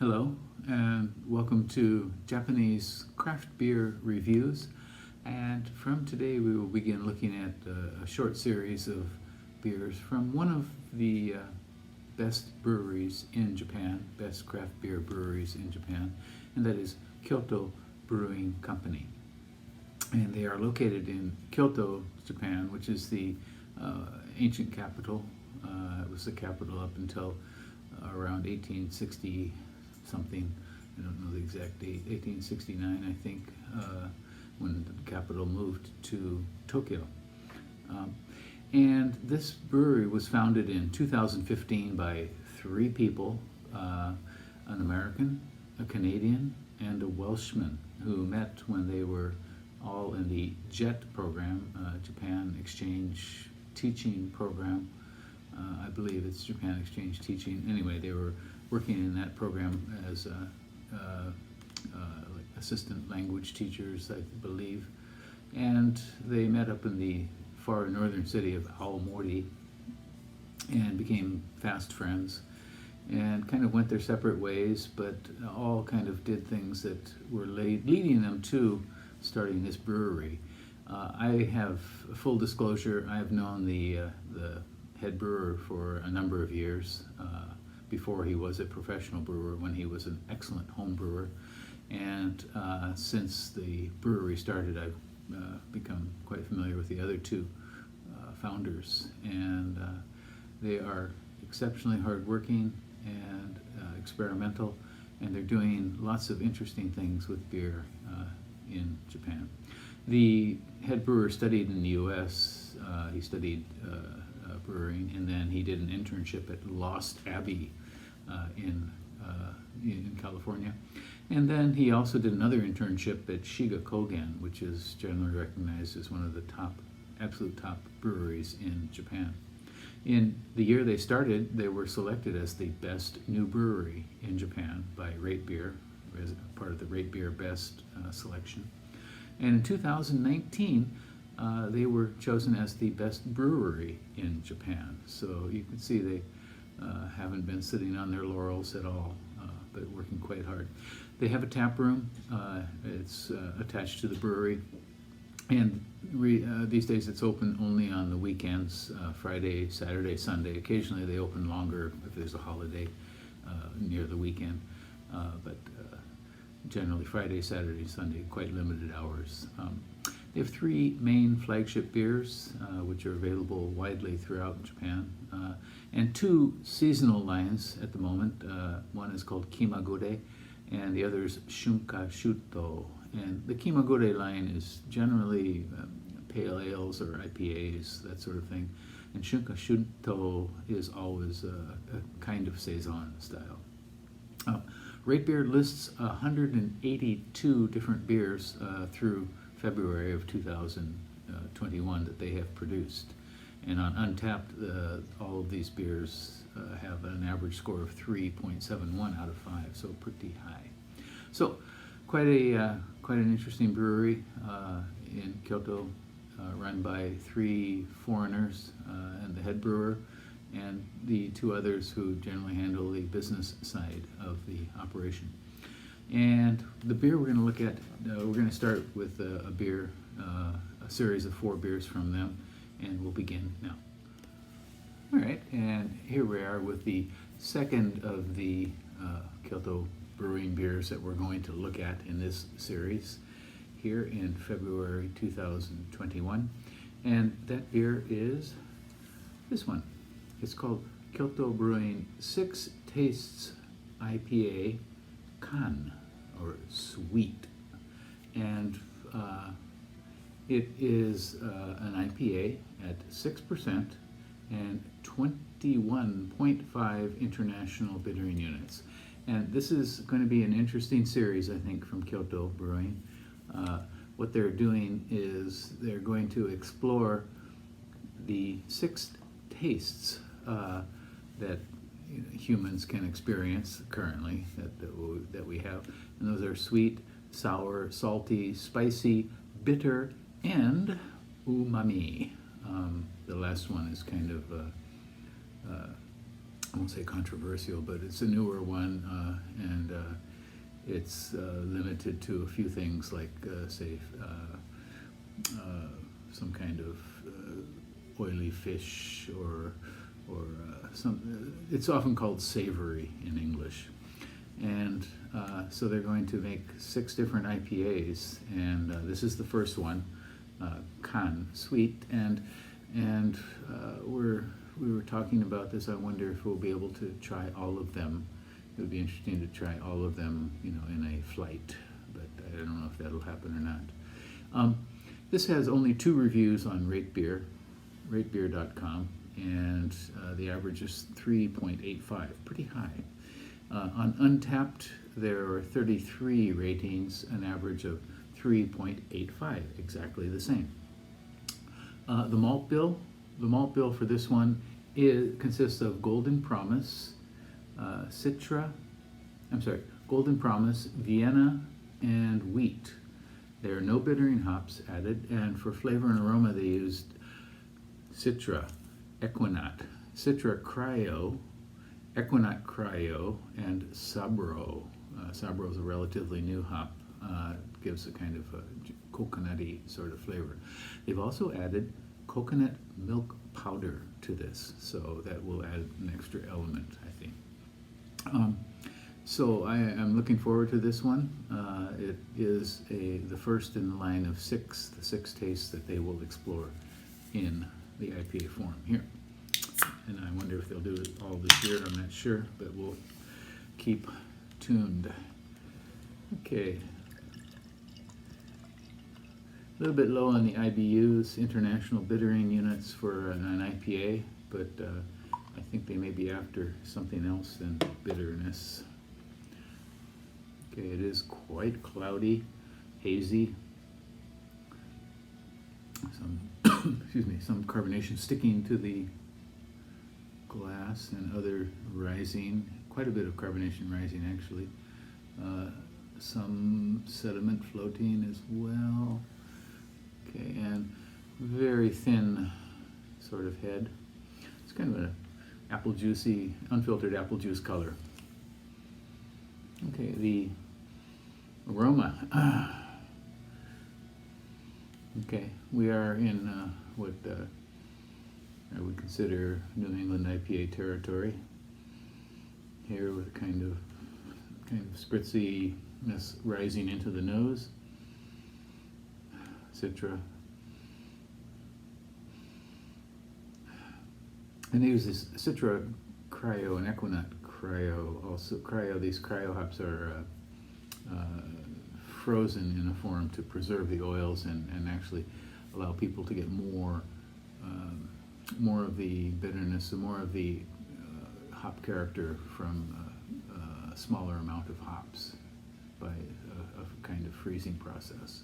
Hello, and welcome to Japanese craft beer reviews. And from today, we will begin looking at a short series of beers from one of the best breweries in Japan, best craft beer breweries in Japan, and that is Kyoto Brewing Company. And they are located in Kyoto, Japan, which is the ancient capital. It was the capital up until around 1860 something. I don't know the exact date. 1869, I think, when the capital moved to Tokyo. And this brewery was founded in 2015 by three people, an American, a Canadian, and a Welshman, who met when they were all in the JET program, Japan Exchange Teaching Program. I believe it's Japan Exchange Teaching. Anyway, they were working in that program as like assistant language teachers, I believe. And they met up in the far northern city of Aomori and became fast friends and kind of went their separate ways, but all kind of did things that were leading them to starting this brewery. I have, full disclosure, I have known the head brewer for a number of years before he was a professional brewer, when he was an excellent home brewer. And since the brewery started, I've become quite familiar with the other two founders. And they are exceptionally hardworking and experimental, and they're doing lots of interesting things with beer in Japan. The head brewer studied in the U.S. He studied brewing, and then he did an internship at Lost Abbey in California. And then he also did another internship at Shiga Kogen, which is generally recognized as one of the absolute top breweries in Japan. In the year they started, they were selected as the best new brewery in Japan by RateBeer, as part of the RateBeer Best selection. And in 2019, they were chosen as the best brewery in Japan. So you can see they haven't been sitting on their laurels at all, but working quite hard. They have a tap room. It's attached to the brewery. And these days it's open only on the weekends, Friday, Saturday, Sunday. Occasionally they open longer if there's a holiday near the weekend. But generally Friday, Saturday, Sunday, quite limited hours. They have three main flagship beers, which are available widely throughout Japan, and two seasonal lines at the moment. One is called Kimagure, and the other is Shunka Shuto. And the Kimagure line is generally pale ales or IPAs, that sort of thing. And Shunka Shuto is always a kind of saison style. RateBeer lists 182 different beers through February of 2021 that they have produced. And on Untappd, all of these beers have an average score of 3.71 out of 5, so pretty high. So quite an interesting brewery in Kyoto, run by three foreigners and the head brewer, and the two others who generally handle the business side of the operation. And the beer we're going to look at, we're going to start with a beer, a series of 4 beers from them, and we'll begin now. All right, and here we are with the second of the Kyoto Brewing beers that we're going to look at in this series here in February 2021. And that beer is this one. It's called Kyoto Brewing 6 Tastes IPA Kan, or sweet. And it is an IPA at 6% and 21.5 international bittering units. And this is going to be an interesting series, I think, from Kyoto Brewing. What they're doing is they're going to explore the 6 tastes that humans can experience currently, that we have. And those are sweet, sour, salty, spicy, bitter, and umami. The last one is kind of I won't say controversial, but it's a newer one, and it's limited to a few things like, say, some kind of oily fish or some. It's often called savory in English, and so they're going to make 6 different IPAs, and this is the first one, Kan, sweet, and we were talking about this. I wonder if we'll be able to try all of them. It would be interesting to try all of them, in a flight, but I don't know if that'll happen or not. This has only 2 reviews on RateBeer, ratebeer.com, and the average is 3.85, pretty high. On Untapped, there are 33 ratings, an average of 3.85, exactly the same. The malt bill for this one consists of Golden Promise, Golden Promise, Vienna, and wheat. There are no bittering hops added, and for flavor and aroma they used Citra, Equinat, Citra Cryo, Equinat Cryo, and Sabro. Sabro is a relatively new hop. It gives a kind of a coconutty sort of flavor. They've also added coconut milk powder to this, so that will add an extra element, I think. So I am looking forward to this one. It is the first in the line of the 6 tastes that they will explore in the IPA form here. And I wonder if they'll do it all this year. I'm not sure, but we'll keep tuned. Okay. A little bit low on the IBUs, international bittering units for an IPA, but I think they may be after something else than bitterness. Okay, it is quite cloudy, hazy. Some carbonation sticking to the glass and other rising, quite a bit of carbonation rising actually. Some sediment floating as well. Okay, and very thin sort of head. It's kind of an apple juicy, unfiltered apple juice color. Okay, the aroma. Okay, we are in what I would consider New England IPA territory. Here with kind of spritziness rising into the nose. Citra. And they use this Citra Cryo and Equinat Cryo. Also, these cryo hops are frozen in a form to preserve the oils and actually allow people to get more of the bitterness and more of the hop character from a smaller amount of hops by a kind of freezing process.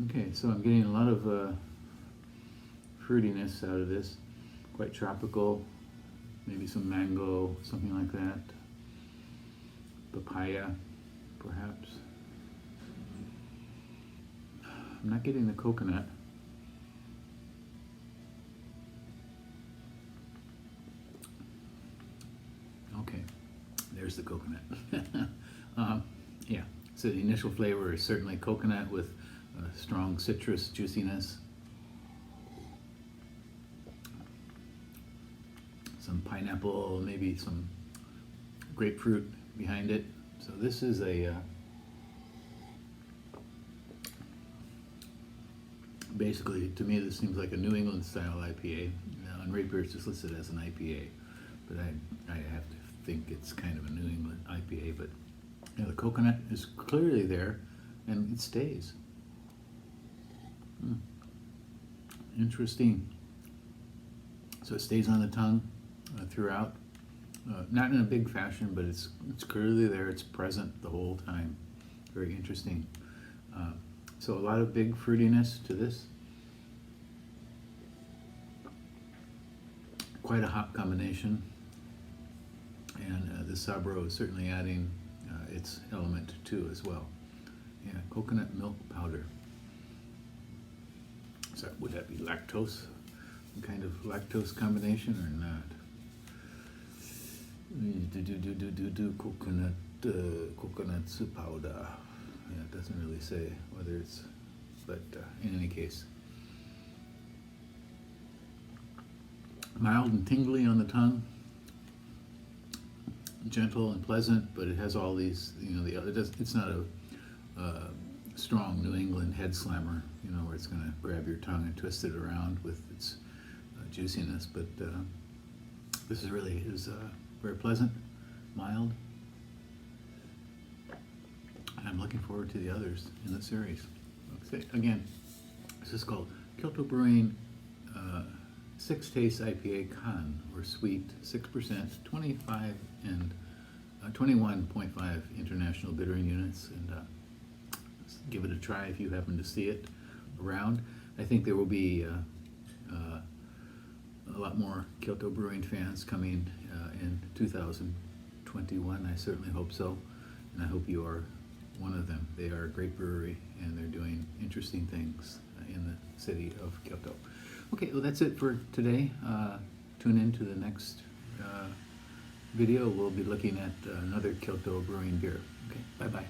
Okay, so I'm getting a lot of fruitiness out of this, quite tropical, maybe some mango, something like that, papaya, perhaps. I'm not getting the coconut. Okay, there's the coconut. Yeah, so the initial flavor is certainly coconut with strong citrus juiciness. Some pineapple, maybe some grapefruit behind it. So this is basically, to me, this seems like a New England style IPA. On RateBeer, it's just listed as an IPA, but I have to think it's kind of a New England IPA. But the coconut is clearly there, and it stays. Interesting. So it stays on the tongue throughout, not in a big fashion, but it's clearly there. It's present the whole time. Very interesting. So a lot of big fruitiness to this. Quite a hop combination, and the Sabro is certainly adding its element too as well. Yeah, coconut milk powder. So would that be lactose? Some kind of lactose combination or not? coconut powder. Yeah, it doesn't really say whether it's, but in any case, mild and tingly on the tongue, gentle and pleasant, but it has all these, it's not a strong New England head slammer, where it's going to grab your tongue and twist it around with its juiciness, but this is very pleasant, mild, and I'm looking forward to the others in the series. Okay, again, this is called Kyoto Brewing 6 Taste IPA Con, or sweet, 6%, 25 and 21.5 international bittering units, and give it a try if you happen to see it around. I think there will be a lot more Kyoto Brewing fans coming in 2021. I certainly hope so, and I hope you are one of them. They are a great brewery, and they're doing interesting things in the city of Kyoto. Okay, well, that's it for today. Tune in to the next video. We'll be looking at another Kyoto Brewing beer. Okay, bye-bye.